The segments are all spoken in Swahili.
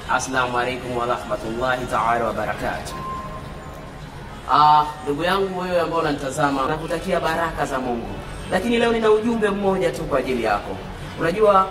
Assalamu alaikum wa rahmatullahi ta'ala wa barakatuh. Ndugu yangu wewe ambao unanitazama, nakutakia baraka za Mungu. Lakini leo nina ujumbe mmoja tu kwa ajili yako. Unajua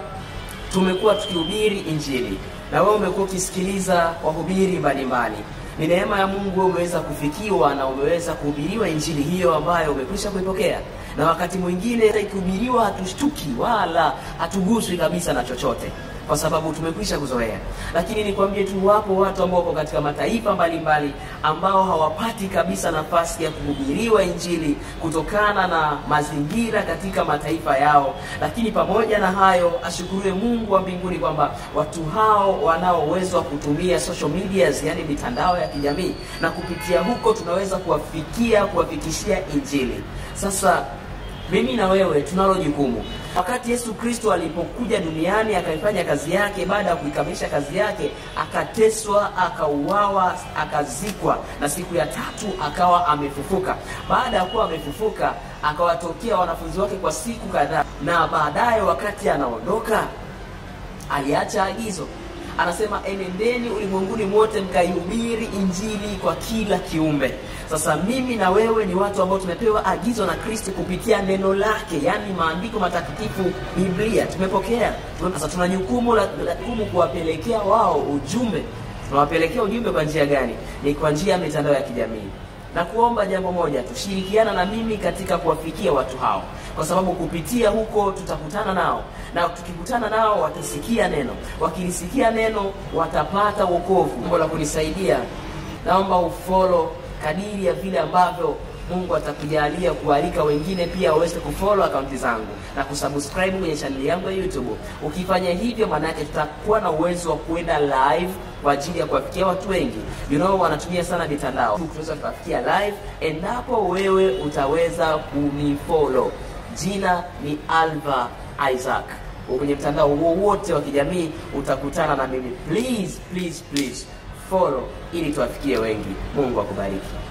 tumekuwa tukihubiri Injili na wewe umekuwa ukisikiliza wahubiri mbalimbali. Ni neema ya Mungu umeweza kufikiwa na umeweza kuhubiriwa Injili hiyo ambayo umekwisha kuipokea. Na wakati mwingine ikihubiriwa hatushtuki wala hatuguswi kabisa na chochote, kwa sababu tumekwisha kuzoea. Lakini nikwambie tu, wapo watu ambao wako katika mataifa mbalimbali ambao hawapati kabisa nafasi ya kuhubiriwa Injili kutokana na mazingira katika mataifa yao. Lakini pamoja na hayo, ashukuriwe Mungu wa mbinguni kwamba watu hao wanao uwezo wa kutumia social medias, yani mitandao ya kijamii, na kupitia huko tunaweza kuwafikishia Injili. Sasa mimi na wewe tunalo jukumu. Wakati Yesu Kristo alipokuja duniani akaifanya kazi yake, baada ya kuikamilisha kazi yake, akateswa, akauawa, akazikwa, na siku ya tatu akawa amefufuka. Baada ya kuwa amefufuka, akawatokea wanafunzi wake kwa siku kadhaa, na baadaye wakati anaondoka aliacha agizo. Anasema, enendeni ulimwenguni mote mkaihubiri Injili kwa kila kiumbe. Sasa mimi na wewe ni watu ambao tumepewa agizo na Kristo kupitia neno lake, yani maandiko matakatifu, Biblia tumepokea. Sasa tuna jukumu kuwapelekea wao ujumbe. Tunawapelekea ujumbe kwa njia gani? Ni kwa njia ya mitandao ya kijamii. Na kuomba jambo moja, tushirikiana na mimi katika kuwafikia watu hao, kwa sababu kupitia huko tutakutana nao, na tukikutana nao watasikia neno. Wakilisikia neno watapata wokovu. Mungu la kunisaidia, naomba ufollow kadiri ya vile ambavyo Mungu atakujalia kualika wengine pia waweze kufollow akaunti zangu na kusubscribe kwenye channel yangu ya YouTube. Ukifanya hivyo, maana yake tutakuwa na uwezo wa kuenda live kwa ajili ya kuwafikia watu wengi. Wanatumia sana mitandao. Tunaweza kuwafikia live endapo wewe utaweza kunifollow. Jina ni Alva Isaac. Kwenye mtandao wowote wa kijamii utakutana na mimi. Please follow ili tuwafikie wengi. Mungu akubariki.